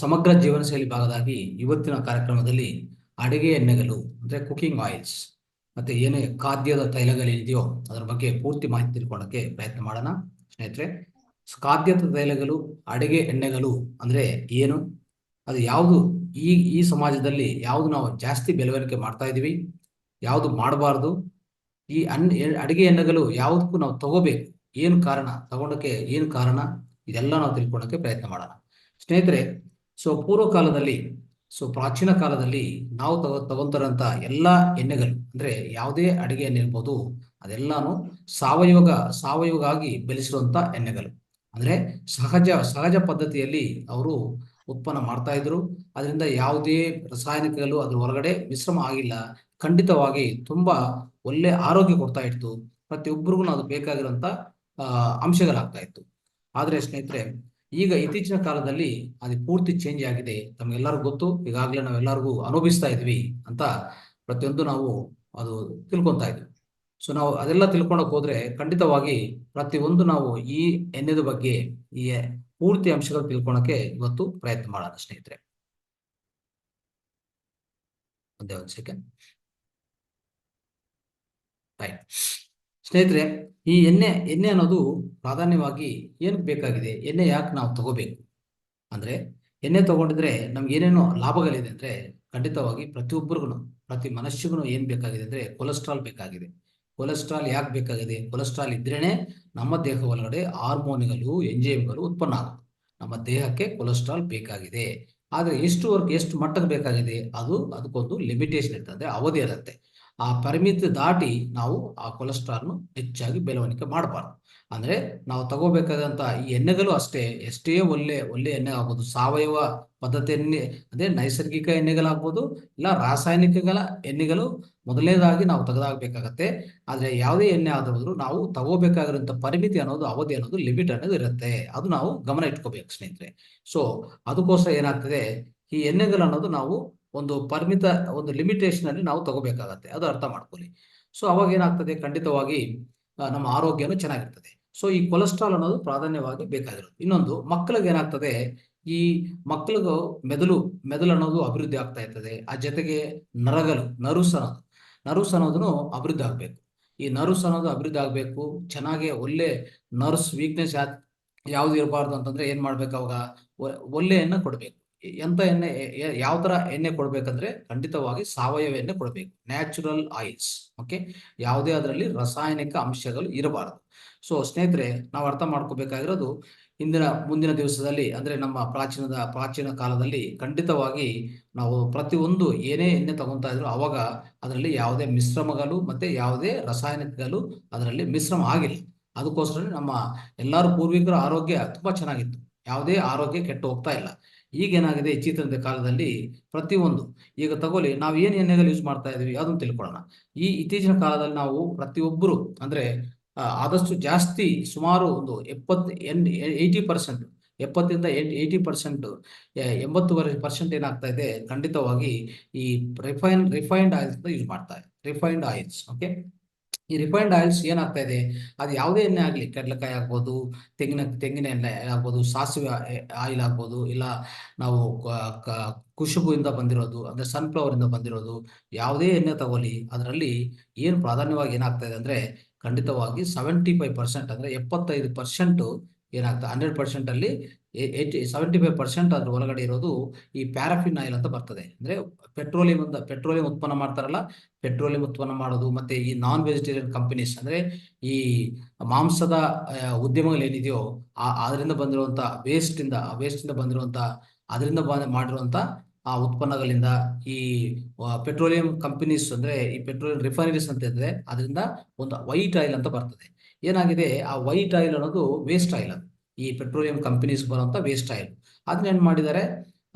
ಸಮಗ್ರ ಜೀವನ ಶೈಲಿ ಭಾಗವಾಗಿ ಇವತ್ತಿನ ಕಾರ್ಯಕ್ರಮದಲ್ಲಿ ಅಡುಗೆ ಎಣ್ಣೆಗಳು ಅಂದ್ರೆ ಕುಕಿಂಗ್ ಆಯಿಲ್ಸ್ ಮತ್ತೆ ಏನೇ ಖಾದ್ಯದ ತೈಲಗಳೇನಿದೆಯೋ ಅದರ ಬಗ್ಗೆ ಪೂರ್ತಿ ಮಾಹಿತಿ ತಿಳ್ಕೊಳ್ಳೋಕೆ ಪ್ರಯತ್ನ ಮಾಡೋಣ ಸ್ನೇಹಿತರೆ. ಖಾದ್ಯದ ತೈಲಗಳು, ಅಡುಗೆ ಎಣ್ಣೆಗಳು ಅಂದ್ರೆ ಏನು, ಅದು ಯಾವುದು, ಈ ಈ ಸಮಾಜದಲ್ಲಿ ಯಾವುದು ನಾವು ಜಾಸ್ತಿ ಬೆಳವಣಿಗೆ ಮಾಡ್ತಾ ಇದೀವಿ, ಯಾವುದು ಮಾಡಬಾರ್ದು, ಈ ಅಡುಗೆ ಎಣ್ಣೆಗಳು ಯಾವುದಕ್ಕೂ ನಾವು ತಗೋಬೇಕು, ಏನು ಕಾರಣ, ತಗೊಂಡಕ್ಕೆ ಏನು ಕಾರಣ, ಇದೆಲ್ಲ ನಾವು ತಿಳ್ಕೊಳ್ಳೋಕೆ ಪ್ರಯತ್ನ ಮಾಡೋಣ ಸ್ನೇಹಿತರೆ. ಪೂರ್ವ ಕಾಲದಲ್ಲಿ, ಪ್ರಾಚೀನ ಕಾಲದಲ್ಲಿ ನಾವು ತಗೊಂತಾರಂತ ಎಲ್ಲ ಎಣ್ಣೆಗಳು ಅಂದ್ರೆ ಯಾವುದೇ ಅಡುಗೆ ಎಣ್ಣೆ ಇರ್ಬೋದು, ಅದೆಲ್ಲಾನು ಸಾವಯವವಾಗಿ ಬೆಳೆಸಿರುವಂತ ಎಣ್ಣೆಗಳು. ಅಂದ್ರೆ ಸಹಜ ಪದ್ಧತಿಯಲ್ಲಿ ಅವರು ಉತ್ಪನ್ನ ಮಾಡ್ತಾ ಇದ್ರು. ಅದರಿಂದ ಯಾವುದೇ ರಾಸಾಯನಿಕಗಳು ಅದ್ರ ಹೊರಗಡೆ ಮಿಶ್ರಮ ಆಗಿಲ್ಲ. ಖಂಡಿತವಾಗಿ ತುಂಬಾ ಒಳ್ಳೆ ಆರೋಗ್ಯ ಕೊಡ್ತಾ ಇತ್ತು. ಪ್ರತಿಯೊಬ್ಬರಿಗೂ ಅದು ಬೇಕಾಗಿರುವಂತ ಅಂಶಗಳಾಗ್ತಾ ಇತ್ತು. ಆದ್ರೆ ಸ್ನೇಹಿತರೆ, ಈಗ ಇತ್ತೀಚಿನ ಕಾಲದಲ್ಲಿ ಅದು ಪೂರ್ತಿ ಚೇಂಜ್ ಆಗಿದೆ. ತಮಗೆಲ್ಲರಿಗೂ ಗೊತ್ತು, ಈಗಾಗಲೇ ನಾವೆಲ್ಲರಿಗೂ ಅನುಭವಿಸ್ತಾ ಇದ್ವಿ ಅಂತ ಪ್ರತಿಯೊಂದು ನಾವು ಅದು ತಿಳ್ಕೊತಾ ಇದ್ವಿ. ನಾವು ಅದೆಲ್ಲ ತಿಳ್ಕೊಳಕ್ ಹೋದ್ರೆ ಖಂಡಿತವಾಗಿ ಪ್ರತಿಯೊಂದು ನಾವು ಈ ಎಣ್ಣೆದ ಬಗ್ಗೆ ಈ ಪೂರ್ತಿ ಅಂಶಗಳು ತಿಳ್ಕೊಳಕ್ಕೆ ಇವತ್ತು ಪ್ರಯತ್ನ ಮಾಡೋಣ ಸ್ನೇಹಿತರೆ. ಒಂದೇ ಒಂದು ಸೆಕೆಂಡ್. ರೈಟ್ ಸ್ನೇಹಿತರೆ, ಈ ಎಣ್ಣೆ ಅನ್ನೋದು ಪ್ರಾಧಾನ್ಯವಾಗಿ ಏನಕ್ಕೆ ಬೇಕಾಗಿದೆ, ಎಣ್ಣೆ ಯಾಕೆ ನಾವು ತಗೋಬೇಕು ಅಂದ್ರೆ, ಎಣ್ಣೆ ತಗೊಂಡಿದ್ರೆ ನಮ್ಗೆ ಏನೇನೋ ಲಾಭಗಳಿದೆ ಅಂದ್ರೆ ಖಂಡಿತವಾಗಿ ಪ್ರತಿಯೊಬ್ಬರಿಗೂ, ಪ್ರತಿ ಮನುಷ್ಯಗೂ ಏನ್ ಬೇಕಾಗಿದೆ ಅಂದ್ರೆ ಕೊಲೆಸ್ಟ್ರಾಲ್ ಬೇಕಾಗಿದೆ. ಕೊಲೆಸ್ಟ್ರಾಲ್ ಯಾಕೆ ಬೇಕಾಗಿದೆ? ಕೊಲೆಸ್ಟ್ರಾಲ್ ಇದ್ರೇನೆ ನಮ್ಮ ದೇಹ ಒಳಗಡೆ ಹಾರ್ಮೋನ್ಗಳು, ಎಂಜೈಮ್ಗಳು ಉತ್ಪನ್ನ ಆಗುತ್ತೆ. ನಮ್ಮ ದೇಹಕ್ಕೆ ಕೊಲೆಸ್ಟ್ರಾಲ್ ಬೇಕಾಗಿದೆ. ಆದ್ರೆ ಎಷ್ಟು ಮಟ್ಟಕ್ಕೆ ಬೇಕಾಗಿದೆ, ಅದಕ್ಕೊಂದು ಲಿಮಿಟೇಷನ್ ಇರ್ತದೆ, ಅವಧಿ ಇರುತ್ತೆ. ಆ ಪರಿಮಿತಿ ದಾಟಿ ನಾವು ಆ ಕೊಲೆಸ್ಟ್ರಾಲ್ನು ಹೆಚ್ಚಾಗಿ ಬೆಳವಣಿಗೆ ಮಾಡಬಾರ್ದು. ಅಂದ್ರೆ ನಾವು ತಗೋಬೇಕಾದಂತ ಈ ಎಣ್ಣೆಗಳು ಅಷ್ಟೇ, ಎಷ್ಟೇ ಒಳ್ಳೆ ಎಣ್ಣೆ ಆಗ್ಬೋದು, ಸಾವಯವ ಪದ್ಧತಿ ಎಣ್ಣೆ ಅದೇ ನೈಸರ್ಗಿಕ ಎಣ್ಣೆಗಳಾಗ್ಬೋದು, ಇಲ್ಲ ರಾಸಾಯನಿಕಗಳ ಎಣ್ಣೆಗಳು ಮೊದಲನೇದಾಗಿ ನಾವು ತೆಗೆದಾಗಬೇಕಾಗತ್ತೆ. ಆದ್ರೆ ಯಾವುದೇ ಎಣ್ಣೆ ಆದ್ರೂ ನಾವು ತಗೋಬೇಕಾಗಿರುವಂತ ಪರಿಮಿತಿ ಅನ್ನೋದು, ಅವಧಿ ಅನ್ನೋದು, ಲಿಮಿಟ್ ಅನ್ನೋದು ಇರುತ್ತೆ. ಅದು ನಾವು ಗಮನ ಇಟ್ಕೋಬೇಕು ಸ್ನೇಹಿತರೆ. ಅದಕ್ಕೋಸ್ಕರ ಏನಾಗ್ತದೆ, ಈ ಎಣ್ಣೆಗಳು ಅನ್ನೋದು ನಾವು ಒಂದು ಪರಿಮಿತ, ಒಂದು ಲಿಮಿಟೇಷನ್ ಅಲ್ಲಿ ನಾವು ತಗೋಬೇಕಾಗತ್ತೆ. ಅದು ಅರ್ಥ ಮಾಡ್ಕೊಳ್ಳಿ. ಅವಾಗ ಏನಾಗ್ತದೆ, ಖಂಡಿತವಾಗಿ ನಮ್ಮ ಆರೋಗ್ಯನೂ ಚೆನ್ನಾಗಿರ್ತದೆ. ಈ ಕೊಲೆಸ್ಟ್ರಾಲ್ ಅನ್ನೋದು ಪ್ರಾಧಾನ್ಯವಾಗಿ ಬೇಕಾಗಿರೋದು. ಇನ್ನೊಂದು, ಮಕ್ಕಳಿಗೆ ಏನಾಗ್ತದೆ, ಈ ಮಕ್ಕಳಿಗೂ ಮೆದುಳು ಅನ್ನೋದು ಅಭಿವೃದ್ಧಿ ಆಗ್ತಾ ಇರ್ತದೆ. ಆ ಜೊತೆಗೆ ನರ್ವ್ಸ್ ಅನ್ನೋದನ್ನು ಅಭಿವೃದ್ಧಿ ಆಗ್ಬೇಕು. ಈ ನರ್ವ್ಸ್ ಅನ್ನೋದು ಅಭಿವೃದ್ಧಿ ಆಗ್ಬೇಕು, ಚೆನ್ನಾಗಿ ಒಳ್ಳೆ ನರ್ವ್ಸ್ ವೀಕ್ನೆಸ್ ಯಾವ್ದು ಇರಬಾರ್ದು ಅಂತಂದ್ರೆ ಏನ್ ಮಾಡ್ಬೇಕು, ಅವಾಗ ಒಳ್ಳೆ ಎಣ್ಣೆ ಕೊಡ್ಬೇಕು. ಎಂತ ಎಣ್ಣೆ, ಯಾವ ತರ ಎಣ್ಣೆ ಕೊಡ್ಬೇಕಂದ್ರೆ ಖಂಡಿತವಾಗಿ ಸಾವಯವ ಎಣ್ಣೆ ಕೊಡ್ಬೇಕು, ನ್ಯಾಚುರಲ್ ಆಯಿಲ್ಸ್. ಓಕೆ, ಯಾವುದೇ ಅದರಲ್ಲಿ ರಾಸಾಯನಿಕ ಅಂಶಗಳು ಇರಬಾರದು. ಸ್ನೇಹಿತರೆ, ನಾವು ಅರ್ಥ ಮಾಡ್ಕೋಬೇಕಾಗಿರೋದು, ಮುಂದಿನ ದಿವಸದಲ್ಲಿ ಅಂದ್ರೆ ನಮ್ಮ ಪ್ರಾಚೀನ ಕಾಲದಲ್ಲಿ ಖಂಡಿತವಾಗಿ ನಾವು ಪ್ರತಿಯೊಂದು ಏನೇ ಎಣ್ಣೆ ತಗೊಂತಾ ಇದ್ರು ಅವಾಗ ಅದರಲ್ಲಿ ಯಾವುದೇ ಮಿಶ್ರಮಗಳು ಮತ್ತೆ ಯಾವುದೇ ರಾಸಾಯನಿಕಗಳು ಅದರಲ್ಲಿ ಮಿಶ್ರಮ ಆಗಿಲ್ಲ. ಅದಕ್ಕೋಸ್ಕರ ನಮ್ಮ ಎಲ್ಲರೂ ಪೂರ್ವಿಕರ ಆರೋಗ್ಯ ತುಂಬಾ ಚೆನ್ನಾಗಿತ್ತು, ಯಾವುದೇ ಆರೋಗ್ಯ ಕೆಟ್ಟು ಹೋಗ್ತಾ ಇಲ್ಲ. ಈಗೇನಾಗಿದೆ, ಇತ್ತೀಚಿನ ಕಾಲದಲ್ಲಿ ಪ್ರತಿಯೊಂದು, ಈಗ ತಗೊಳ್ಳಿ, ನಾವು ಏನ್ ಎಣ್ಣೆಗಳು ಯೂಸ್ ಮಾಡ್ತಾ ಇದೀವಿ ಅದನ್ನು ತಿಳ್ಕೊಳ್ಳೋಣ. ಈ ಇತ್ತೀಚಿನ ಕಾಲದಲ್ಲಿ ನಾವು ಪ್ರತಿಯೊಬ್ಬರು ಅಂದ್ರೆ ಆದಷ್ಟು ಜಾಸ್ತಿ, ಸುಮಾರು ಒಂದು 80% 70ರಿಂದ 80%, 80% ಏನಾಗ್ತಾ ಇದೆ, ಖಂಡಿತವಾಗಿ ಈ ರಿಫೈನ್ಡ್ ಆಯಿಲ್ಸ್ ಯೂಸ್ ಮಾಡ್ತಾರೆ. Refined oils. ಓಕೆ, ಈ ರಿಫೈನ್ಡ್ ಆಯಿಲ್ಸ್ ಏನಾಗ್ತಾ ಇದೆ, ಅದು ಯಾವುದೇ ಎಣ್ಣೆ ಆಗಲಿ, ಕಡಲೆಕಾಯಿ ಆಗ್ಬೋದು, ತೆಂಗಿನ ಎಣ್ಣೆ ಆಗ್ಬೋದು, ಸಾಸಿವೆ ಆಯಿಲ್ ಆಗ್ಬೋದು, ಇಲ್ಲ ನಾವು ಕುಶುಬುವಿಂದ ಬಂದಿರೋದು ಅಂದ್ರೆ ಸನ್ಫ್ಲವರ್ ಇಂದ ಬಂದಿರೋದು, ಯಾವುದೇ ಎಣ್ಣೆ ತಗೊಳ್ಳಿ, ಅದರಲ್ಲಿ ಏನು ಪ್ರಾಧಾನ್ಯವಾಗಿ ಏನಾಗ್ತಾ ಇದೆ ಅಂದ್ರೆ ಖಂಡಿತವಾಗಿ 75% ಅಂದ್ರೆ 75% ಏನಾಗ್ತದೆ, 100% ಅಲ್ಲಿ 75% ಅದ್ರ ಒಳಗಡೆ ಇರೋದು ಈ ಪ್ಯಾರಾಫಿನ್ ಆಯಿಲ್ ಅಂತ ಬರ್ತದೆ. ಅಂದ್ರೆ ಪೆಟ್ರೋಲಿಯಂ ಉತ್ಪನ್ನ ಮಾಡ್ತಾರಲ್ಲ, ಪೆಟ್ರೋಲಿಯಂ ಉತ್ಪನ್ನ ಮಾಡೋದು, ಮತ್ತೆ ಈ ನಾನ್ ವೆಜಿಟೇರಿಯನ್ ಕಂಪನೀಸ್ ಅಂದ್ರೆ ಈ ಮಾಂಸದ ಉದ್ಯಮಗಳು ಏನಿದೆಯೋ ಅದರಿಂದ ಬಂದಿರುವಂತ ವೇಸ್ಟ್ ಇಂದ ಬಂದಿರುವಂತ, ಅದರಿಂದ ಮಾಡಿರುವಂತ ಆ ಉತ್ಪನ್ನಗಳಿಂದ ಈ ಪೆಟ್ರೋಲಿಯಂ ಕಂಪನೀಸ್ ಅಂದ್ರೆ ಈ ಪೆಟ್ರೋಲಿಯಂ ರಿಫೈನರೀಸ್ ಅಂತ ಇದ್ರೆ ಅದರಿಂದ ಒಂದು ವೈಟ್ ಆಯಿಲ್ ಅಂತ ಬರ್ತದೆ. ಏನಾಗಿದೆ, ಆ ವೈಟ್ ಆಯಿಲ್ ಅನ್ನೋದು ವೇಸ್ಟ್ ಆಯಿಲ್. ಅದು ಈ ಪೆಟ್ರೋಲಿಯಂ ಕಂಪನೀಸ್ ಬರುವಂತ ವೇಸ್ಟ್ ಆಯಿಲ್. ಅದನ್ನ ಏನ್ ಮಾಡಿದ್ದಾರೆ,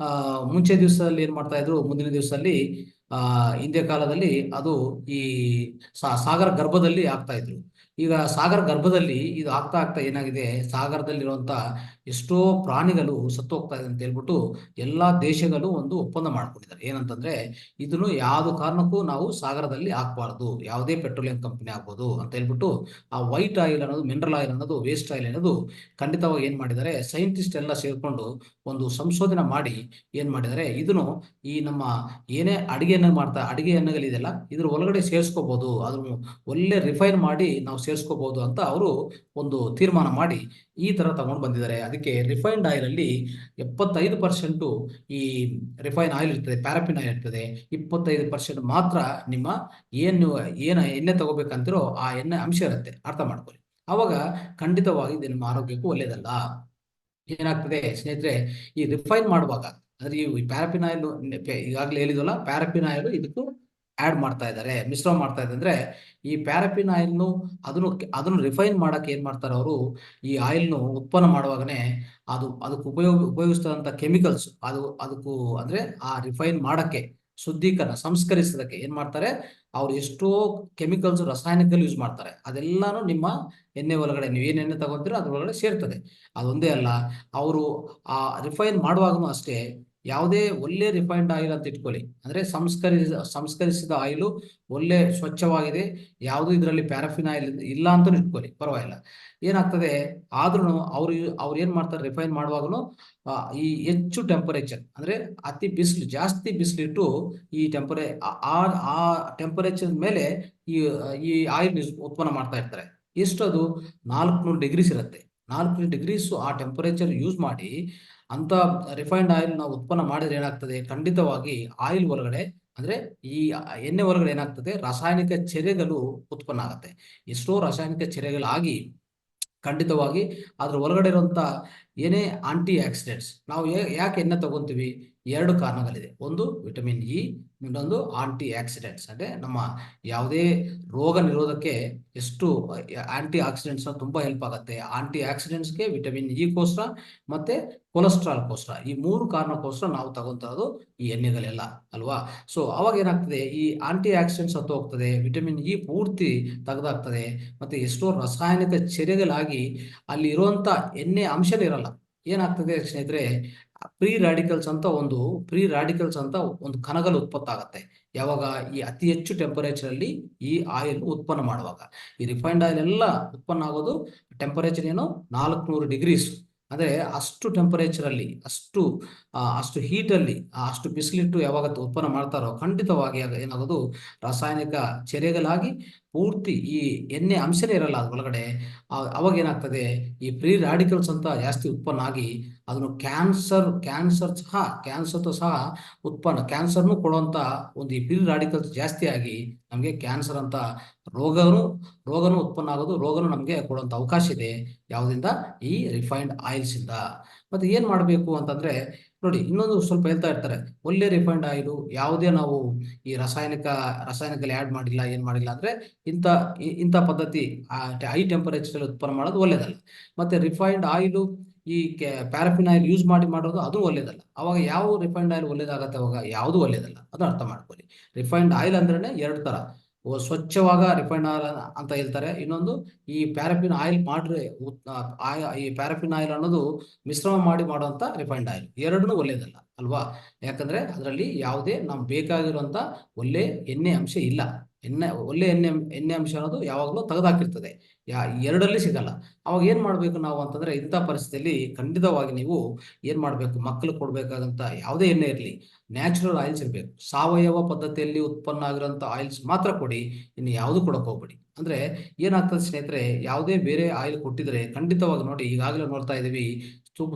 ಮುಂದಿನ ದಿವಸದಲ್ಲಿ ಹಿಂದೆ ಕಾಲದಲ್ಲಿ ಅದು ಈ ಸಾಗರ ಗರ್ಭದಲ್ಲಿ ಆಗ್ತಾ ಇದ್ರು. ಈಗ ಸಾಗರ ಗರ್ಭದಲ್ಲಿ ಇದು ಆಗ್ತಾ ಆಗ್ತಾ ಏನಾಗಿದೆ, ಸಾಗರದಲ್ಲಿರುವಂತ ಎಷ್ಟೋ ಪ್ರಾಣಿಗಳು ಸತ್ತು ಹೋಗ್ತಾ ಇದೆ ಅಂತ ಹೇಳ್ಬಿಟ್ಟು ಎಲ್ಲಾ ದೇಶಗಳು ಒಂದು ಒಪ್ಪಂದ ಮಾಡ್ಕೊಂಡಿದ್ದಾರೆ. ಏನಂತಂದ್ರೆ ಇದನ್ನು ಯಾವ್ದು ಕಾರಣಕ್ಕೂ ನಾವು ಸಾಗರದಲ್ಲಿ ಹಾಕ್ಬಾರ್ದು, ಯಾವುದೇ ಪೆಟ್ರೋಲಿಯಂ ಕಂಪನಿ ಆಗ್ಬೋದು ಅಂತ ಹೇಳ್ಬಿಟ್ಟು ಆ ವೈಟ್ ಆಯಿಲ್ ಅನ್ನೋದು, ಮಿನರಲ್ ಆಯಿಲ್ ಅನ್ನೋದು, ವೇಸ್ಟ್ ಆಯಿಲ್ ಅನ್ನೋದು ಖಂಡಿತವಾಗಿ ಏನ್ ಮಾಡಿದ್ದಾರೆ, ಸೈಂಟಿಸ್ಟ್ ಎಲ್ಲ ಸೇರ್ಕೊಂಡು ಒಂದು ಸಂಶೋಧನೆ ಮಾಡಿ ಏನ್ ಮಾಡಿದ್ದಾರೆ, ಇದನ್ನು ಈ ನಮ್ಮ ಏನೇ ಅಡಿಗೆ ಎಣ್ಣೆಗಳಿದೆಯಲ್ಲ ಇದ್ರ ಒಳಗಡೆ ಸೇರಿಸ್ಕೋಬಹುದು, ಅದ್ರ ಒಳ್ಳೆ ರಿಫೈನ್ ಮಾಡಿ ನಾವು ಸೇರಿಸ್ಕೋಬಹುದು ಅಂತ ಅವರು ಒಂದು ತೀರ್ಮಾನ ಮಾಡಿ ಈ ತರ ತಗೊಂಡು ಬಂದಿದ್ದಾರೆ. ಅದಕ್ಕೆ ರಿಫೈನ್ಡ್ ಆಯಿಲ್ ಅಲ್ಲಿ 75% ಈ ರಿಫೈನ್ ಆಯಿಲ್ ಇರ್ತದೆ, ಪ್ಯಾರಾಫಿನ್ ಆಯಿಲ್ ಇರ್ತದೆ. 25% ಮಾತ್ರ ನಿಮ್ಮ ಏನು ಎಣ್ಣೆ ತಗೋಬೇಕಂತಿರೋ ಆ ಎಣ್ಣೆ ಅಂಶ ಇರುತ್ತೆ, ಅರ್ಥ ಮಾಡ್ಕೊಳ್ಳಿ. ಅವಾಗ ಖಂಡಿತವಾಗಿ ಇದು ನಿಮ್ಮ ಆರೋಗ್ಯಕ್ಕೂ ಒಳ್ಳೇದಲ್ಲ. ಏನಾಗ್ತದೆ ಸ್ನೇಹಿತರೆ, ಈ ರಿಫೈನ್ ಮಾಡುವಾಗ ಅಂದ್ರೆ ಈ ಪ್ಯಾರಾಫಿನ್ ಆಯಿಲ್ ಈಗಾಗಲೇ ಹೇಳಿದ್ವಲ್ಲ, ಪ್ಯಾರಾಫಿನ್ ಆಯಿಲ್ ಇದಕ್ಕೂ ಆಡ್ ಮಾಡ್ತಾ ಇದ್ದಾರೆ, ಮಿಶ್ರಣ ಮಾಡ್ತಾ ಇದ್ದಾರೆ. ಅಂದ್ರೆ ಈ ಪ್ಯಾರಾಫಿನ್ ಆಯಿಲ್ನು ಅದನ್ನು ರಿಫೈನ್ ಮಾಡಕ್ಕೆ ಏನ್ ಮಾಡ್ತಾರೆ ಅವರು, ಈ ಆಯಿಲ್ನು ಉತ್ಪನ್ನ ಮಾಡುವಾಗನೇ ಅದಕ್ಕೆ ಉಪಯೋಗಿಸ್ತಂತ ಕೆಮಿಕಲ್ಸ್ ಅದಕ್ಕೂ ಅಂದ್ರೆ ಆ ರಿಫೈನ್ ಮಾಡಕ್ಕೆ, ಶುದ್ಧೀಕರಣ ಸಂಸ್ಕರಿಸೋದಕ್ಕೆ ಏನ್ ಮಾಡ್ತಾರೆ, ಅವ್ರು ಎಷ್ಟೋ ಕೆಮಿಕಲ್ಸ್, ರಾಸಾಯನಿಕಗಳು ಯೂಸ್ ಮಾಡ್ತಾರೆ. ಅದೆಲ್ಲಾನು ನಿಮ್ಮ ಎಣ್ಣೆ ಒಳಗಡೆ ನೀವು ಏನ್ ಎಣ್ಣೆ ತಗೊಂತೀರೋ ಅದ್ರ ಒಳಗಡೆ ಸೇರ್ತದೆ. ಅದೊಂದೇ ಅಲ್ಲ, ಅವರು ಆ ರಿಫೈನ್ ಮಾಡುವಾಗನು ಅಷ್ಟೇ, ಯಾವುದೇ ಒಳ್ಳೆ ರಿಫೈನ್ಡ್ ಆಯಿಲ್ ಅಂತ ಇಟ್ಕೊಳ್ಳಿ, ಅಂದ್ರೆ ಸಂಸ್ಕರಿಸಿದ ಆಯಿಲು ಒಳ್ಳೆ ಸ್ವಚ್ಛವಾಗಿದೆ, ಯಾವುದು ಇದರಲ್ಲಿ ಪ್ಯಾರಾಫಿನ್ ಆಯಿಲ್ ಇಲ್ಲ ಅಂತ ಇಟ್ಕೊಳ್ಳಿ, ಪರವಾಗಿಲ್ಲ. ಏನಾಗ್ತದೆ ಆದ್ರೂ ಅವ್ರು ಏನ್ ಮಾಡ್ತಾರೆ, ರಿಫೈನ್ ಮಾಡುವಾಗನು ಈ ಹೆಚ್ಚು ಟೆಂಪರೇಚರ್ ಅಂದ್ರೆ ಅತಿ ಬಿಸಿಲು, ಜಾಸ್ತಿ ಬಿಸಿಲಿಟ್ಟು ಈ ಆ ಟೆಂಪರೇಚರ್ ಮೇಲೆ ಈ ಈ ಆಯಿಲ್ ಉತ್ಪನ್ನ ಮಾಡ್ತಾ ಇರ್ತಾರೆ. ಎಷ್ಟದು 400 ಡಿಗ್ರೀಸ್ ಇರುತ್ತೆ. 400 ಡಿಗ್ರೀಸ್ ಆ ಟೆಂಪರೇಚರ್ ಯೂಸ್ ಮಾಡಿ ಅಂತ ರಿಫೈನ್ಡ್ ಆಯಿಲ್ ನಾವು ಉತ್ಪನ್ನ ಮಾಡಿದ್ರೆ ಏನಾಗ್ತದೆ, ಖಂಡಿತವಾಗಿ ಆಯಿಲ್ ಒಳಗಡೆ ಅಂದ್ರೆ ಈ ಎಣ್ಣೆ ಒಳಗಡೆ ಏನಾಗ್ತದೆ, ರಾಸಾಯನಿಕ ಚರ್ಯೆಗಳು ಉತ್ಪನ್ನ ಆಗುತ್ತೆ. ಎಷ್ಟೋ ರಾಸಾಯನಿಕ ಚರ್ಯೆಗಳಾಗಿ ಖಂಡಿತವಾಗಿ ಅದ್ರ ಒಳಗಡೆ ಇರುವಂತ ಏನೇ ಆಂಟಿ ಆಕ್ಸಿಡೆಂಟ್ಸ್, ನಾವು ಯಾಕೆ ಎಣ್ಣೆ ತಗೊಂತೀವಿ, 2 ಕಾರಣಗಳಿದೆ. ಒಂದು ವಿಟಮಿನ್ ಇ, ಇನ್ನೊಂದು ಆಂಟಿ ಆಕ್ಸಿಡೆಂಟ್ಸ್. ಅಂದ್ರೆ ನಮ್ಮ ಯಾವುದೇ ರೋಗ ನಿರೋಧಕ್ಕೆ ಎಷ್ಟು ಆಂಟಿ ಆಕ್ಸಿಡೆಂಟ್ಸ್ ತುಂಬಾ ಹೆಲ್ಪ್ ಆಗುತ್ತೆ. ಆಂಟಿ ಆಕ್ಸಿಡೆಂಟ್ಸ್ಗೆ ವಿಟಮಿನ್ ಇ ಕೋಸ್ಕರ ಮತ್ತೆ ಕೊಲೆಸ್ಟ್ರಾಲ್ ಕೋಸ್ಕರ, ಈ 3 ಕಾರಣಕ್ಕೋಸ್ಕರ ನಾವು ತಗೊಂತರೋದು ಈ ಎಣ್ಣೆಗಳೆಲ್ಲ ಅಲ್ವಾ. ಸೊ ಅವಾಗ ಏನಾಗ್ತದೆ, ಈ ಆಂಟಿ ಆಕ್ಸಿಡೆಂಟ್ಸ್ ಹತ್ತು ಹೋಗ್ತದೆ, ವಿಟಮಿನ್ ಇ ಪೂರ್ತಿ ತೆಗೆದಾಗ್ತದೆ, ಮತ್ತೆ ಎಷ್ಟೋ ರಾಸಾಯನಿಕ ಚರ್ಯೆಗಳಾಗಿ ಅಲ್ಲಿ ಇರುವಂತ ಎಣ್ಣೆ ಅಂಶನೇ ಇರಲ್ಲ. ಏನಾಗ್ತದೆ ಸ್ನೇಹಿತರೆ, ಪ್ರೀ ರಾಡಿಕಲ್ಸ್ ಅಂತ ಒಂದು ಕಣಗಳು ಉತ್ಪತ್ತಾಗತ್ತೆ. ಯಾವಾಗ ಈ ಅತಿ ಹೆಚ್ಚು ಟೆಂಪರೇಚರ್ ಅಲ್ಲಿ ಈ ಆಯಿಲ್ ಉತ್ಪನ್ನ ಮಾಡುವಾಗ, ಈ ರಿಫೈನ್ಡ್ ಆಯಿಲ್ ಎಲ್ಲ ಉತ್ಪನ್ನ ಆಗೋದು ಟೆಂಪರೇಚರ್ ಏನು 400 ಡಿಗ್ರೀಸ್. ಅಂದ್ರೆ ಅಷ್ಟು ಟೆಂಪರೇಚರ್ ಅಲ್ಲಿ, ಅಷ್ಟು ಹೀಟ್ ಅಲ್ಲಿ, ಅಷ್ಟು ಬಿಸಿಲಿಟ್ಟು ಯಾವಾಗ ಉತ್ಪನ್ನ ಮಾಡ್ತಾರೋ ಖಂಡಿತವಾಗಿ ಏನಾಗೋದು, ರಾಸಾಯನಿಕ ಚರ್ಯೆಗಳಾಗಿ ಪೂರ್ತಿ ಈ ಎಣ್ಣೆ ಅಂಶನೇ ಇರಲ್ಲ ಅದ್ರ ಒಳಗಡೆ. ಅವಾಗ ಏನಾಗ್ತದೆ, ಈ ಫ್ರೀ ರಾಡಿಕಲ್ಸ್ ಅಂತ ಜಾಸ್ತಿ ಉತ್ಪನ್ನ ಆಗಿ ಅದನ್ನು ಕ್ಯಾನ್ಸರ್ ಸಹ ಕ್ಯಾನ್ಸರ್ನು ಕೊಡುವಂತ ಒಂದು ಈ ಫ್ರೀ ರಾಡಿಕಲ್ಸ್ ಜಾಸ್ತಿ ಆಗಿ ನಮಗೆ ಕ್ಯಾನ್ಸರ್ ಅಂತ ರೋಗನು ಉತ್ಪನ್ನ ಆಗೋದು, ರೋಗನು ನಮಗೆ ಕೊಡುವಂತ ಅವಕಾಶ ಇದೆ. ಯಾವುದರಿಂದ, ಈ ರಿಫೈನ್ಡ್ ಆಯಿಲ್ಸ್ ಇಂದ. ಮತ್ತೆ ಏನ್ ಮಾಡ್ಬೇಕು ಅಂತಂದ್ರೆ ನೋಡಿ, ಇನ್ನೊಂದು ಸ್ವಲ್ಪ ಹೇಳ್ತಾ ಇರ್ತಾರೆ, ಒಳ್ಳೆ ರಿಫೈನ್ಡ್ ಆಯಿಲು ಯಾವುದೇ ನಾವು ಈ ರಾಸಾಯನಿಕ ಆಡ್ ಮಾಡಿಲ್ಲ, ಏನ್ ಮಾಡಿಲ್ಲ ಅಂದ್ರೆ ಇಂಥ ಪದ್ಧತಿ ಹೈ ಟೆಂಪರೇಚರ್ ಉತ್ಪನ್ನ ಮಾಡೋದು ಒಳ್ಳೇದಲ್ಲ. ಮತ್ತೆ ರಿಫೈನ್ಡ್ ಆಯಿಲು ಈ ಪ್ಯಾರಾಫಿನ್ ಆಯಿಲ್ ಯೂಸ್ ಮಾಡೋದು ಅದು ಒಳ್ಳೇದಲ್ಲ. ಅವಾಗ ಯಾವ ರಿಫೈನ್ಡ್ ಆಯಿಲ್ ಒಳ್ಳೇದಾಗತ್ತೆ, ಅವಾಗ ಯಾವುದು ಒಳ್ಳೇದಲ್ಲ, ಅದು ಅರ್ಥ ಮಾಡ್ಕೊಳ್ಳಿ. ರಿಫೈನ್ಡ್ ಆಯಿಲ್ ಅಂದ್ರೆ 2 ತರ, ಸ್ವಚ್ಛವಾಗ ರಿಫೈನ್ಡ್ ಆಯಿಲ್ ಅಂತ ಹೇಳ್ತಾರೆ, ಇನ್ನೊಂದು ಈ ಪ್ಯಾರಾಫಿನ್ ಆಯಿಲ್ ಈ ಪ್ಯಾರಾಫಿನ್ ಆಯಿಲ್ ಅನ್ನೋದು ಮಿಶ್ರಣ ಮಾಡಿ ಮಾಡುವಂತ ರಿಫೈನ್ಡ್ ಆಯಿಲ್, ಎರಡನ್ನೂ ಒಳ್ಳೇದಲ್ಲ ಅಲ್ವಾ. ಯಾಕಂದ್ರೆ ಅದರಲ್ಲಿ ಯಾವುದೇ ನಮ್ಗೆ ಬೇಕಾಗಿರುವಂತ ಒಳ್ಳೆ ಎಣ್ಣೆ ಅಂಶ ಇಲ್ಲ. ಒಳ್ಳೆ ಎಣ್ಣೆ ಅಂಶ ಅನ್ನೋದು ಯಾವಾಗಲೂ ತೆಗೆದಾಕಿರ್ತದೆ, ಎರಡಲ್ಲಿ ಸಿಗಲ್ಲ. ಅವಾಗ ಏನ್ ಮಾಡ್ಬೇಕು ನಾವು ಅಂತಂದ್ರೆ, ಇಂಥ ಪರಿಸ್ಥಿತಿಯಲ್ಲಿ ಖಂಡಿತವಾಗಿ ನೀವು ಏನ್ ಮಾಡ್ಬೇಕು, ಮಕ್ಕಳು ಕೊಡ್ಬೇಕಾದಂತ ಯಾವುದೇ ಎಣ್ಣೆ ಇರಲಿ, ನ್ಯಾಚುರಲ್ ಆಯಿಲ್ಸ್ ಇರಬೇಕು. ಸಾವಯವ ಪದ್ಧತಿಯಲ್ಲಿ ಉತ್ಪನ್ನ ಆಗಿರುವಂತ ಆಯಿಲ್ಸ್ ಮಾತ್ರ ಕೊಡಿ, ಇನ್ನು ಯಾವುದು ಕೊಡಕ್ ಹೋಗ್ಬೇಡಿ. ಅಂದ್ರೆ ಏನಾಗ್ತದೆ ಸ್ನೇಹಿತರೆ, ಯಾವುದೇ ಬೇರೆ ಆಯಿಲ್ ಕೊಟ್ಟಿದ್ರೆ ಖಂಡಿತವಾಗಿ ನೋಡಿ, ಈಗಾಗಲೇ ನೋಡ್ತಾ ಇದೀವಿ,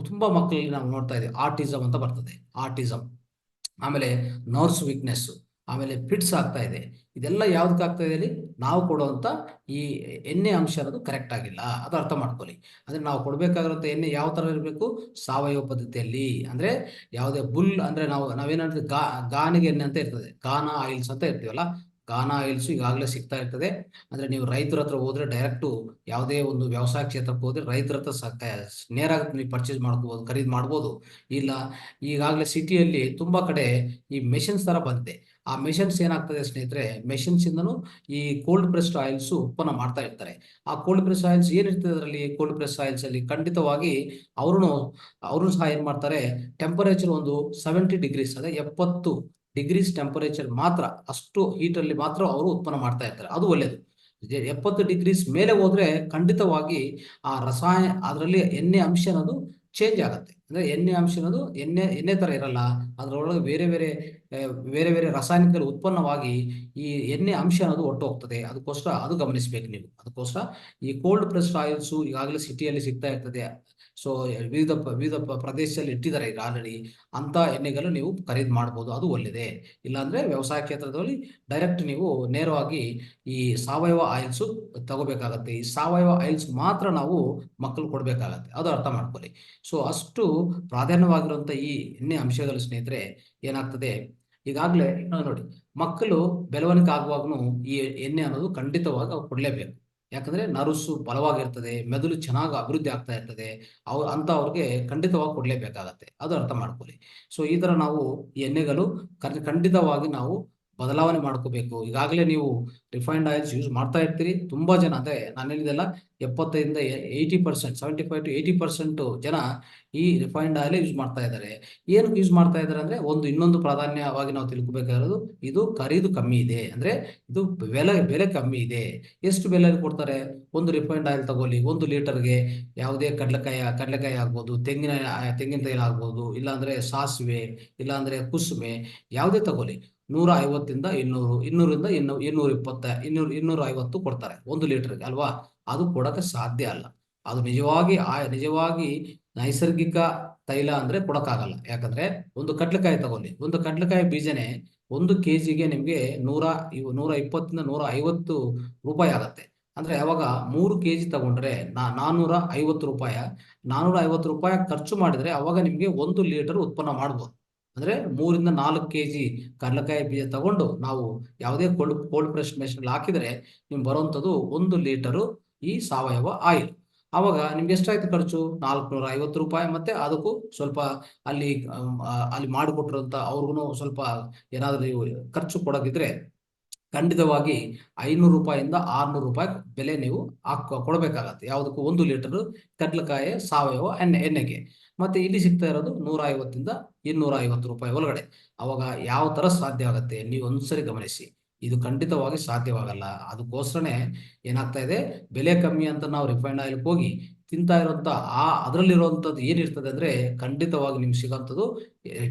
ತುಂಬಾ ಮಕ್ಕಳಲ್ಲಿ ನಾವು ನೋಡ್ತಾ ಇದೀವಿ ಆಟಿಸಮ್ ಅಂತ ಬರ್ತದೆ. ಆಟಿಸಮ್, ಆಮೇಲೆ ನರ್ವ್ಸ್ ವೀಕ್ನೆಸ್, ಆಮೇಲೆ ಫಿಟ್ಸ್ ಆಗ್ತಾ ಇದೆ. ಇದೆಲ್ಲ ಯಾವ್ದಕ್ಕೆ ಆಗ್ತಾ ಇದೆ ಹೇಳಿ, ನಾವು ಕೊಡುವಂತ ಈ ಎಣ್ಣೆ ಅಂಶ ಅನ್ನೋದು ಕರೆಕ್ಟ್ ಆಗಿಲ್ಲ, ಅದು ಅರ್ಥ ಮಾಡ್ಕೊಳ್ಳಿ. ಅಂದ್ರೆ ನಾವು ಕೊಡ್ಬೇಕಾಗಿರುವಂತ ಎಣ್ಣೆ ಯಾವ ತರ ಇರಬೇಕು, ಸಾವಯವ ಪದ್ಧತಿಯಲ್ಲಿ. ಅಂದ್ರೆ ಯಾವುದೇ ಅಂದ್ರೆ ನಾವೇನಂದ್ರೆ ಗಾನಿಗೆ ಎಣ್ಣೆ ಅಂತ ಇರ್ತದೆ, ಗಾನಾ ಆಯಿಲ್ಸ್ ಅಂತ ಇರ್ತೀವಲ್ಲ, ಗಾನಾ ಆಯಿಲ್ಸ್ ಈಗಾಗಲೇ ಸಿಗ್ತಾ ಇರ್ತದೆ. ಅಂದ್ರೆ ನೀವು ರೈತರ ಹತ್ರ ಹೋದ್ರೆ, ಡೈರೆಕ್ಟ್ ಯಾವುದೇ ಒಂದು ವ್ಯವಸಾಯ ಕ್ಷೇತ್ರಕ್ಕೆ ಹೋದ್ರೆ ರೈತರ ಹತ್ರ ನೇರಾಗಿ ನೀವು ಪರ್ಚೇಸ್ ಮಾಡ್ಕೋಬಹುದು, ಖರೀದಿ ಮಾಡ್ಬೋದು. ಇಲ್ಲ ಈಗಾಗಲೇ ಸಿಟಿಯಲ್ಲಿ ತುಂಬಾ ಕಡೆ ಈ ಮೆಷಿನ್ಸ್ ತರ ಬಂದಿದೆ, ಆ ಮೆಷಿನ್ಸ್ ಏನಾಗ್ತದೆ ಸ್ನೇಹಿತರೆ, ಮೆಷಿನ್ಸ್ ಇಂದನು ಈ ಕೋಲ್ಡ್ ಪ್ರೆಸ್ಡ್ ಆಯಿಲ್ಸ್ ಉತ್ಪನ್ನ ಮಾಡ್ತಾ ಇರ್ತಾರೆ. ಆ ಕೋಲ್ಡ್ ಪ್ರೆಸ್ ಆಯಿಲ್ಸ್ ಏನಿರ್ತದೆ ಅದರಲ್ಲಿ, ಕೋಲ್ಡ್ ಪ್ರೆಸ್ ಆಯಿಲ್ಸ್ ಅಲ್ಲಿ ಖಂಡಿತವಾಗಿ ಅವರು ಅವರು ಸಹ ಏನ್ ಮಾಡ್ತಾರೆ, ಟೆಂಪರೇಚರ್ ಒಂದು 70 ಡಿಗ್ರೀಸ್ ಅದೇ 70 ಡಿಗ್ರೀಸ್ ಟೆಂಪರೇಚರ್ ಮಾತ್ರ, ಅಷ್ಟು ಹೀಟ್ ಅಲ್ಲಿ ಮಾತ್ರ ಅವರು ಉತ್ಪನ್ನ ಮಾಡ್ತಾ ಇರ್ತಾರೆ. ಅದು ಒಳ್ಳೇದು. 70 ಡಿಗ್ರೀಸ್ ಮೇಲೆ ಹೋದ್ರೆ ಖಂಡಿತವಾಗಿ ಆ ರಸಾಯನ ಅದರಲ್ಲಿ ಎಣ್ಣೆ ಅಂಶ ಅನ್ನೋದು ಚೇಂಜ್ ಆಗುತ್ತೆ. ಅಂದ್ರೆ ಎಣ್ಣೆ ಅಂಶ ಅನ್ನೋದು ಎಣ್ಣೆ ತರ ಇರಲ್ಲ, ಅದರೊಳಗೆ ಬೇರೆ ಬೇರೆ ರಾಸಾಯನಿಕಗಳು ಉತ್ಪನ್ನವಾಗಿ ಈ ಎಣ್ಣೆ ಅಂಶ ಅನ್ನೋದು ಒಟ್ಟು ಹೋಗ್ತದೆ. ಅದಕ್ಕೋಸ್ಕರ ಅದು ಗಮನಿಸಬೇಕು ನೀವು. ಅದಕ್ಕೋಸ್ಕರ ಈ ಕೋಲ್ಡ್ ಪ್ರೆಸ್ಡ್ ಆಯಿಲ್ಸ್ ಈಗಾಗಲೇ ಸಿಟಿಯಲ್ಲಿ ಸಿಗ್ತಾ ಇರ್ತದೆ. ಸೊ ವಿವಿಧ ಪ್ರದೇಶದಲ್ಲಿ ಇಟ್ಟಿದ್ದಾರೆ ಈಗ ಆಲ್ರೆಡಿ. ಅಂತ ಎಣ್ಣೆಗಳು ನೀವು ಖರೀದಿ ಮಾಡ್ಬೋದು, ಅದು ಒಳ್ಳೆಯದೇ. ಇಲ್ಲಾಂದ್ರೆ ವ್ಯವಸಾಯ ಕ್ಷೇತ್ರದಲ್ಲಿ ಡೈರೆಕ್ಟ್ ನೀವು ನೇರವಾಗಿ ಈ ಸಾವಯವ ಆಯಿಲ್ಸ್ ತಗೋಬೇಕಾಗತ್ತೆ. ಈ ಸಾವಯವ ಆಯಿಲ್ಸ್ ಮಾತ್ರ ನಾವು ಮಕ್ಕಳು ಕೊಡ್ಬೇಕಾಗತ್ತೆ, ಅದು ಅರ್ಥ ಮಾಡ್ಕೊಳ್ಳಿ. ಸೊ ಅಷ್ಟು ಪ್ರಾಧಾನ್ಯವಾಗಿರುವಂತ ಈ ಎಣ್ಣೆ ಅಂಶಗಳು ಸ್ನೇಹಿತರೆ ಏನಾಗ್ತದೆ, ಈಗಾಗಲೇ ನೋಡಿ, ಮಕ್ಕಳು ಬೆಳವಣಿಗೆ ಆಗುವಾಗನು ಈ ಎಣ್ಣೆ ಅನ್ನೋದು ಖಂಡಿತವಾಗಿ ಅವ್ರು ಕೊಡ್ಲೇಬೇಕು. ಯಾಕಂದ್ರೆ ನರ್ವ್ಸ್ ಬಲವಾಗಿರ್ತದೆ, ಮೆದುಳು ಚೆನ್ನಾಗಿ ಅಭಿವೃದ್ಧಿ ಆಗ್ತಾ ಇರ್ತದೆ. ಅಂತ ಅವ್ರಿಗೆ ಖಂಡಿತವಾಗಿ ಕೊಡ್ಲೇಬೇಕಾಗತ್ತೆ, ಅದು ಅರ್ಥ ಮಾಡ್ಕೊಳ್ಳಿ. ಸೊ ಈ ತರ ನಾವು ಈ ಎಣ್ಣೆಗಳು ಖಂಡಿತವಾಗಿ ನಾವು ಬದಲಾವಣೆ ಮಾಡ್ಕೋಬೇಕು. ಈಗಾಗಲೇ ನೀವು ರಿಫೈನ್ಡ್ ಆಯಿಲ್ಸ್ ಯೂಸ್ ಮಾಡ್ತಾ ಇರ್ತೀರಿ. ತುಂಬಾ ಜನ, ಅಂದ್ರೆ ನಾನು ಹೇಳಿದೆಲ್ಲ 75 80%, 75 to 80% ಜನ ಈ ರಿಫೈನ್ಡ್ ಆಯಿಲ್ ಯೂಸ್ ಮಾಡ್ತಾ ಇದ್ದಾರೆ. ಏನಕ್ಕೆ ಯೂಸ್ ಮಾಡ್ತಾ ಇದ್ದಾರೆ ಅಂದ್ರೆ, ಇನ್ನೊಂದು ಪ್ರಾಧಾನ್ಯವಾಗಿ ನಾವು ತಿಳ್ಕೊಬೇಕಾಗಿರೋದು, ಇದು ಖರೀದು ಕಮ್ಮಿ ಇದೆ. ಅಂದ್ರೆ ಇದು ಬೆಲೆ ಕಮ್ಮಿ ಇದೆ. ಎಷ್ಟು ಬೆಲೆ ಕೊಡ್ತಾರೆ? ಒಂದು ರಿಫೈನ್ಡ್ ಆಯಿಲ್ ತಗೊಳ್ಳಿ, 1 ಲೀಟರ್ಗೆ ಯಾವುದೇ ಕಡಲೆಕಾಯಿ ಆಗ್ಬೋದು, ತೆಂಗಿನ ತೈಲ ಆಗ್ಬೋದು, ಇಲ್ಲಾಂದ್ರೆ ಸಾಸಿವೆ, ಇಲ್ಲಾಂದ್ರೆ ಕುಸುಮೆ, ಯಾವುದೇ ತಗೊಳ್ಳಿ, 150 200, 200 220, 250 ಕೊಡ್ತಾರೆ 1 ಲೀಟರ್ಗೆ ಅಲ್ವಾ? ಅದು ಕೊಡಕ್ಕೆ ಸಾಧ್ಯ ಅಲ್ಲ. ಅದು ನಿಜವಾಗಿ ನೈಸರ್ಗಿಕ ತೈಲ ಅಂದ್ರೆ ಕೊಡಕ್ಕಾಗಲ್ಲ. ಯಾಕಂದ್ರೆ ಒಂದು ಕಡ್ಲೆಕಾಯಿ ತಗೊಳ್ಳಿ, ಒಂದು ಕಡ್ಲೆಕಾಯಿ ಬೀಜನೇ 1 kgಗೆ ನಿಮ್ಗೆ 120 150 ರೂಪಾಯಿ ಆಗತ್ತೆ. ಅಂದ್ರೆ ಅವಾಗ 3 kg ತಗೊಂಡ್ರೆ 450 ರೂಪಾಯಿ, 450 ರೂಪಾಯಿ ಖರ್ಚು ಮಾಡಿದ್ರೆ ಅವಾಗ ನಿಮ್ಗೆ 1 ಲೀಟರ್ ಉತ್ಪನ್ನ ಮಾಡ್ಬೋದು. ಅಂದ್ರೆ 3 ಇಂದ 4 kg ಕಡಲೆಕಾಯಿ ಬೀಜ ತಗೊಂಡು ನಾವು ಯಾವುದೇ ಕೋಲ್ಡ್ ಪ್ರೆಸ್ ಮೆಷಿನ್ ಹಾಕಿದ್ರೆ ನಿಮ್ಗೆ ಬರುವಂತದ್ದು 1 ಲೀಟರ್ ಈ ಸಾವಯವ ಆಯಿಲ್. ಅವಾಗ ನಿಮ್ಗೆ ಎಷ್ಟಾಯ್ತು ಖರ್ಚು? 450 ರೂಪಾಯಿ. ಮತ್ತೆ ಅದಕ್ಕೂ ಸ್ವಲ್ಪ ಅಲ್ಲಿ ಮಾಡಿಕೊಟ್ಟಿರುವಂತ ಅವ್ರಿಗೂ ಸ್ವಲ್ಪ ಏನಾದ್ರು ನೀವು ಖರ್ಚು ಕೊಡೋದಿದ್ರೆ ಖಂಡಿತವಾಗಿ 500 ರೂಪಾಯಿಂದ 600 ರೂಪಾಯಿ ಬೆಲೆ ನೀವು ಕೊಡಬೇಕಾಗತ್ತೆ. ಯಾವುದಕ್ಕೂ 1 ಲೀಟರ್ ಕಡ್ಲೆಕಾಯಿ ಸಾವಯವ ಎಣ್ಣೆಗೆ. ಮತ್ತೆ ಇಲ್ಲಿ ಸಿಗ್ತಾ ಇರೋದು 150 ಇಂದ 250 ರೂಪಾಯಿ ಒಳಗಡೆ. ಅವಾಗ ಯಾವ ತರ ಸಾಧ್ಯ ಆಗುತ್ತೆ ನೀವು ಒಂದ್ಸರಿ ಗಮನಿಸಿ. ಇದು ಖಂಡಿತವಾಗಿ ಸಾಧ್ಯವಾಗಲ್ಲ. ಅದಕ್ಕೋಸ್ಕರನೇ ಏನಾಗ್ತಾ ಇದೆ, ಬೆಲೆ ಕಮ್ಮಿ ಅಂತ ನಾವು ರಿಫೈನ್ಡ್ ಆಯಿಲ್ ಹೋಗಿ ತಿಂತಾ ಇರುವಂತ ಅದರಲ್ಲಿರುವಂತದ್ದು ಏನಿರ್ತದೆ ಅಂದ್ರೆ, ಖಂಡಿತವಾಗಿ ನಿಮ್ಗೆ ಸಿಗೋಂಥದ್ದು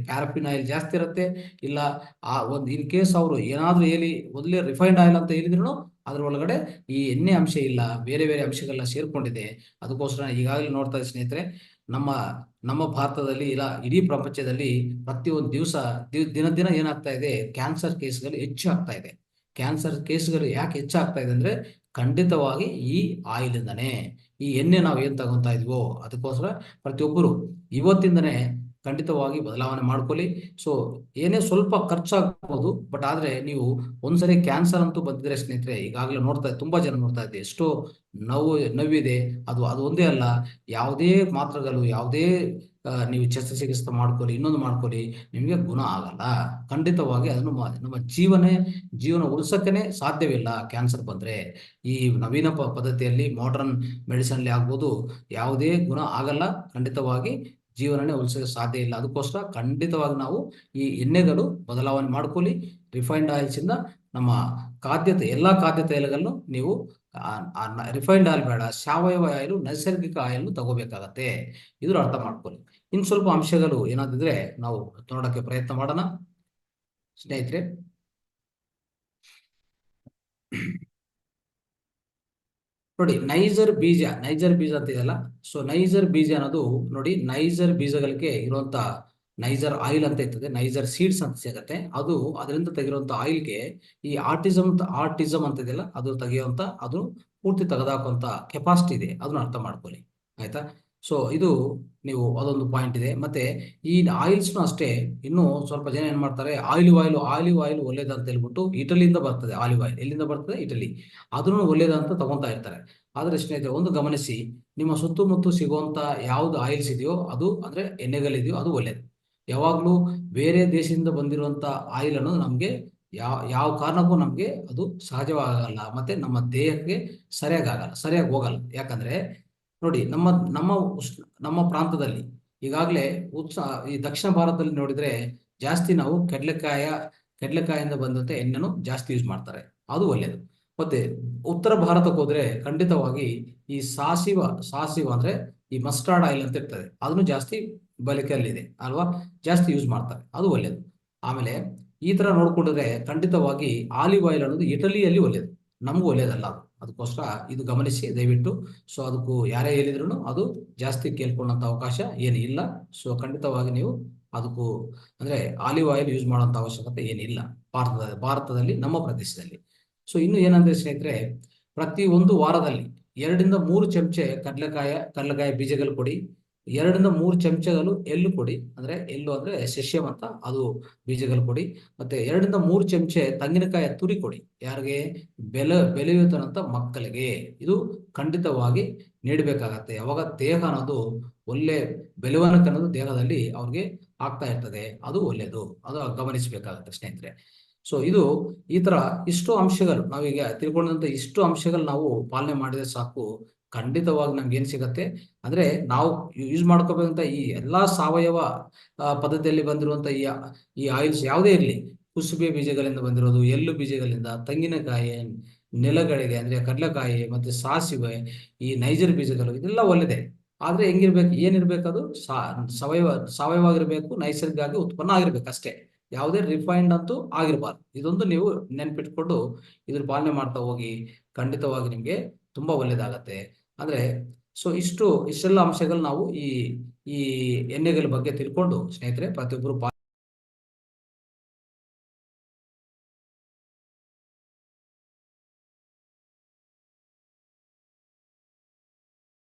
ಪ್ಯಾರಫಿನ್ ಆಯಿಲ್ ಜಾಸ್ತಿ ಇರುತ್ತೆ. ಇಲ್ಲ ಒಂದು ಇನ್ ಕೇಸ್ ಅವರು ಏನಾದ್ರೂ ಹೇಳಿ ಮೊದಲೇ ರಿಫೈನ್ಡ್ ಆಯಿಲ್ ಅಂತ ಹೇಳಿದ್ರು ಅದ್ರ ಒಳಗಡೆ ಈ ಎಣ್ಣೆ ಅಂಶ ಇಲ್ಲ, ಬೇರೆ ಬೇರೆ ಅಂಶಗಳನ್ನ ಸೇರ್ಕೊಂಡಿದೆ. ಅದಕ್ಕೋಸ್ಕರ ಈಗಾಗಲೇ ನೋಡ್ತಾ ಇದ್ದ ಸ್ನೇಹಿತರೆ, ನಮ್ಮ ಭಾರತದಲ್ಲಿ ಇಲ್ಲ ಇಡೀ ಪ್ರಪಂಚದಲ್ಲಿ ಪ್ರತಿಯೊಂದು ದಿನ ಏನಾಗ್ತಾ ಇದೆ, ಕ್ಯಾನ್ಸರ್ ಕೇಸ್ಗಳು ಹೆಚ್ಚು ಆಗ್ತಾ ಇದೆ. ಕ್ಯಾನ್ಸರ್ ಕೇಸ್ಗಳು ಯಾಕೆ ಹೆಚ್ಚಾಗ್ತಾ ಇದೆ ಅಂದ್ರೆ, ಖಂಡಿತವಾಗಿ ಈ ಆಯಿಲ್ ಇಂದಾನೆ, ಈ ಎಣ್ಣೆ ನಾವು ಏನ್ ತಗೊಂತಾ ಇದೀವೋ ಅದಕ್ಕೋಸ್ಕರ ಪ್ರತಿಯೊಬ್ಬರು ಇವತ್ತಿಂದನೇ ಖಂಡಿತವಾಗಿ ಬದಲಾವಣೆ ಮಾಡ್ಕೊಳ್ಳಿ. ಸೊ ಏನೇ ಸ್ವಲ್ಪ ಖರ್ಚಾಗ್ಬೋದು, ಬಟ್ ಆದ್ರೆ ನೀವು ಒಂದ್ಸರಿ ಕ್ಯಾನ್ಸರ್ ಅಂತೂ ಬಂದಿದ್ರೆ ಸ್ನೇಹಿತರೆ, ಈಗಾಗಲೇ ತುಂಬಾ ಜನ ನೋಡ್ತಾ ಇದ್ದೆ, ಎಷ್ಟೋ ನೋವಿದೆ. ಅದು ಒಂದೇ ಅಲ್ಲ, ಯಾವುದೇ ಮಾತ್ರೆಗಳು, ಯಾವುದೇ ನೀವು ಶಸ್ತ್ರಚಿಕಿತ್ಸೆ ಮಾಡ್ಕೊಳ್ಳಿ, ಇನ್ನೊಂದು ಮಾಡ್ಕೊಳ್ಳಿ, ನಿಮಗೆ ಗುಣ ಆಗಲ್ಲ. ಖಂಡಿತವಾಗಿ ಅದನ್ನು ನಮ್ಮ ಜೀವನ ಉಳಿಸಕ್ಕನೆ ಸಾಧ್ಯವಿಲ್ಲ. ಕ್ಯಾನ್ಸರ್ ಬಂದ್ರೆ ಈ ನವೀನ ಪದ್ಧತಿಯಲ್ಲಿ, ಮಾಡರ್ನ್ ಮೆಡಿಸನ್ ಆಗ್ಬೋದು, ಯಾವುದೇ ಗುಣ ಆಗಲ್ಲ. ಖಂಡಿತವಾಗಿ ಜೀವನನೇ ಉಳಿಸೋಕೆ ಸಾಧ್ಯ ಇಲ್ಲ. ಅದಕ್ಕೋಸ್ಕರ ಖಂಡಿತವಾಗಿ ನಾವು ಈ ಎಣ್ಣೆಗಳು ಬದಲಾವಣೆ ಮಾಡ್ಕೊಳ್ಳಿ. ರಿಫೈನ್ಡ್ ಆಯಿಲ್ಸ್ ಇಂದ ನಮ್ಮ ಎಲ್ಲಾ ಖಾದ್ಯ ತೈಲಗಳನ್ನು ನೀವು ರಿಫೈನ್ಡ್ ಆಯಿಲ್ ಬೇಡ, ಸಾವಯವ ಆಯಿಲ್, ನೈಸರ್ಗಿಕ ಆಯಿಲ್ ತಗೋಬೇಕಾಗತ್ತೆ. ಇದ್ರ ಅರ್ಥ ಮಾಡ್ಕೊಳ್ಳಿ. ಇನ್ ಸ್ವಲ್ಪ ಅಂಶಗಳು ಏನಾದಿದ್ರೆ ನಾವು ನೋಡಕ್ಕೆ ಪ್ರಯತ್ನ ಮಾಡೋಣ ಸ್ನೇಹಿತರೆ. ನೋಡಿ, ನೈಜರ್ ಬೀಜ ಅಂತ ಇದೆಯಲ್ಲ. ಸೊ ನೈಜರ್ ಬೀಜ ಅನ್ನೋದು ನೋಡಿ, ನೈಜರ್ ಬೀಜಗಳಿಗೆ ಇರುವಂತ ನೈಜರ್ ಆಯಿಲ್ ಅಂತ ಇರ್ತದೆ, ನೈಜರ್ ಸೀಡ್ಸ್ ಅಂತ ಸಿಗತ್ತೆ. ಅದರಿಂದ ತೆಗಿರುವಂತ ಆಯಿಲ್ಗೆ ಈ ಆರ್ಟಿಸಮ್ ಅಂತ ಇದೆಯಲ್ಲ, ಅದು ತೆಗೆಯುವಂತ, ಅದು ಪೂರ್ತಿ ತೆಗೆದಾಕುವಂತ ಕೆಪಾಸಿಟಿ ಇದೆ. ಅದನ್ನ ಅರ್ಥ ಮಾಡ್ಕೊಳ್ಳಿ, ಆಯ್ತಾ? ಸೊ ಇದು ನೀವು ಅದೊಂದು ಪಾಯಿಂಟ್ ಇದೆ. ಮತ್ತೆ ಈ ಆಯಿಲ್ಸ್ನು ಅಷ್ಟೇ, ಇನ್ನು ಸ್ವಲ್ಪ ಜನ ಏನ್ ಮಾಡ್ತಾರೆ, ಆಲಿವ್ ಆಯಿಲ್ ಒಳ್ಳೇದಂತ ಹೇಳ್ಬಿಟ್ಟು ಇಟಲಿಯಿಂದ ಬರ್ತದೆ. ಆಲಿವ್ ಆಯಿಲ್ ಎಲ್ಲಿಂದ ಬರ್ತದೆ? ಇಟಲಿ. ಅದನ್ನು ಒಳ್ಳೇದಂತ ತಗೊಂತಾ ಇರ್ತಾರೆ. ಆದ್ರೆ ಸ್ನೇಹಿತರೆ, ಒಂದು ಗಮನಿಸಿ, ನಿಮ್ಮ ಸುತ್ತಮುತ್ತ ಸಿಗುವಂತ ಯಾವ್ದು ಆಯಿಲ್ಸ್ ಇದೆಯೋ, ಅದು ಅಂದ್ರೆ ಎಣ್ಣೆಗಳಿದೆಯೋ ಅದು ಒಳ್ಳೇದು. ಯಾವಾಗ್ಲೂ ಬೇರೆ ದೇಶದಿಂದ ಬಂದಿರುವಂತ ಆಯಿಲ್ ಅನ್ನೋದು ನಮ್ಗೆ ಯಾವ ಕಾರಣಕ್ಕೂ ನಮಗೆ ಅದು ಸಹಜವಾಗಲ್ಲ, ಮತ್ತೆ ನಮ್ಮ ದೇಹಕ್ಕೆ ಸರಿಯಾಗಿ ಹೋಗಲ್ಲ. ಯಾಕಂದ್ರೆ ನೋಡಿ, ನಮ್ಮ ನಮ್ಮ ಪ್ರಾಂತದಲ್ಲಿ ಈಗಾಗಲೇ ಈ ದಕ್ಷಿಣ ಭಾರತದಲ್ಲಿ ನೋಡಿದ್ರೆ ಜಾಸ್ತಿ ನಾವು ಕಡಲೆಕಾಯಿಂದ ಬಂದಂತೆ ಎಣ್ಣೆನು ಜಾಸ್ತಿ ಯೂಸ್ ಮಾಡ್ತಾರೆ, ಅದು ಒಳ್ಳೆಯದು. ಮತ್ತೆ ಉತ್ತರ ಭಾರತಕ್ಕೆ ಹೋದ್ರೆ ಖಂಡಿತವಾಗಿ ಈ ಸಾಸಿವ ಅಂದ್ರೆ ಈ ಮಸ್ಟರ್ಡ್ ಆಯಿಲ್ ಅಂತ ಇರ್ತದೆ, ಅದನ್ನು ಜಾಸ್ತಿ ಬಳಕೆಯಲ್ಲಿದೆ ಅಲ್ವಾ, ಜಾಸ್ತಿ ಯೂಸ್ ಮಾಡ್ತಾರೆ, ಅದು ಒಳ್ಳೆಯದು. ಆಮೇಲೆ ಈ ತರ ನೋಡ್ಕೊಂಡ್ರೆ ಖಂಡಿತವಾಗಿ ಆಲಿವ್ ಆಯಿಲ್ ಅನ್ನೋದು ಇಟಲಿಯಲ್ಲಿ ಒಳ್ಳೆಯದು, ನಮಗೂ ಒಳ್ಳೆಯದಲ್ಲ ಅದು. ಅದಕ್ಕೋಸ್ಕರ ಇದು ಗಮನಿಸಿ ದಯವಿಟ್ಟು. ಸೊ ಅದಕ್ಕೂ ಯಾರೇ ಹೇಳಿದ್ರು ಅದು ಜಾಸ್ತಿ ಕೇಳ್ಕೊಳ್ಳೋಂಥ ಅವಕಾಶ ಏನು ಇಲ್ಲ. ಸೊ ಖಂಡಿತವಾಗಿ ನೀವು ಅದಕ್ಕೂ ಅಂದ್ರೆ ಆಲಿವ್ ಆಯಿಲ್ ಯೂಸ್ ಮಾಡುವಂತ ಅವಶ್ಯಕತೆ ಏನಿಲ್ಲ ಭಾರತದಲ್ಲಿ ನಮ್ಮ ಪ್ರದೇಶದಲ್ಲಿ. ಸೊ ಇನ್ನು ಏನಂದ್ರೆ ಸ್ನೇಹಿತರೆ, ಪ್ರತಿ ಒಂದು ವಾರದಲ್ಲಿ 2 ರಿಂದ 3 ಚಮಚೆ ಕಡಲೆಕಾಯಿ ಬೀಜಗಳು ಕೊಡಿ, 2 ರಿಂದ 3 ಚಮಚಗಳು ಎಳ್ಳು ಕೊಡಿ. ಎಳ್ಳು ಅಂದ್ರೆ ಸೆಷಿಯಂ ಅಂತ, ಅದು ಬೀಜಗಳು ಕೊಡಿ. ಮತ್ತೆ 2 ರಿಂದ 3 ಚಮಚೆ ತೆಂಗಿನಕಾಯಿ ತುರಿ ಕೊಡಿ. ಯಾರಿಗೆ? ಬೆಳೆಯುತ್ತಂತ ಮಕ್ಕಳಿಗೆ ಇದು ಖಂಡಿತವಾಗಿ ನೀಡಬೇಕಾಗತ್ತೆ. ಅವಾಗ ದೇಹ ಅನ್ನೋದು ಒಳ್ಳೆ ಬೆಳವಣಿಗೆ ಅನ್ನೋದು ದೇಹದಲ್ಲಿ ಅವ್ರಿಗೆ ಆಗ್ತಾ ಇರ್ತದೆ, ಅದು ಒಳ್ಳೆಯದು, ಅದು ಗಮನಿಸಬೇಕಾಗತ್ತೆ ಸ್ನೇಹಿತರೆ. ಸೊ ಈ ತರ ಇಷ್ಟು ಅಂಶಗಳು ನಾವೀಗ ತಿಳ್ಕೊಂಡಂತ ಇಷ್ಟು ಅಂಶಗಳು ನಾವು ಪಾಲನೆ ಮಾಡಿದ್ರೆ ಸಾಕು, ಖಂಡಿತವಾಗಿ ನಮ್ಗೆ ಏನ್ ಸಿಗತ್ತೆ ಅಂದ್ರೆ ನಾವು ಯೂಸ್ ಮಾಡ್ಕೋಬೇಕಂತ ಈ ಎಲ್ಲಾ ಸಾವಯವ ಪದ್ಧತಿಯಲ್ಲಿ ಬಂದಿರುವಂತ ಈ ಆಯಿಲ್ಸ್ ಯಾವುದೇ ಇರಲಿ, ಕುಸುಬೆ ಬೀಜಗಳಿಂದ ಬಂದಿರೋದು, ಎಳ್ಳು ಬೀಜಗಳಿಂದ, ತೆಂಗಿನಕಾಯಿ, ನೆಲಗಡಲೆ ಅಂದ್ರೆ ಕಡಲೆಕಾಯಿ, ಮತ್ತೆ ಸಾಸಿವೆ, ಈ ನೈಜರ್ ಬೀಜಗಳು, ಇದೆಲ್ಲ ಒಳ್ಳೆದೆ. ಆದ್ರೆ ಏನಿರ್ಬೇಕು ಅದು ಸಾವಯವಾಗಿರ್ಬೇಕು, ನೈಸರ್ಗಿಕವಾಗಿ ಉತ್ಪನ್ನ ಆಗಿರ್ಬೇಕು ಅಷ್ಟೇ. ಯಾವುದೇ ರಿಫೈನ್ಡ್ ಅಂತೂ ಆಗಿರಬಾರ್ದು. ಇದೊಂದು ನೀವು ನೆನ್ಪಿಟ್ಕೊಂಡು ಇದ್ರ ಪಾಲನೆ ಮಾಡ್ತಾ ಹೋಗಿ, ಖಂಡಿತವಾಗಿ ನಿಮ್ಗೆ ತುಂಬಾ ಒಳ್ಳೇದಾಗತ್ತೆ. ಅಂದ್ರೆ ಸೊ ಇಷ್ಟೆಲ್ಲ ಅಂಶಗಳು ನಾವು ಈ ಎಣ್ಣೆಗಳ ಬಗ್ಗೆ ತಿಳ್ಕೊಂಡು ಸ್ನೇಹಿತರೆ ಪ್ರತಿಯೊಬ್ಬರು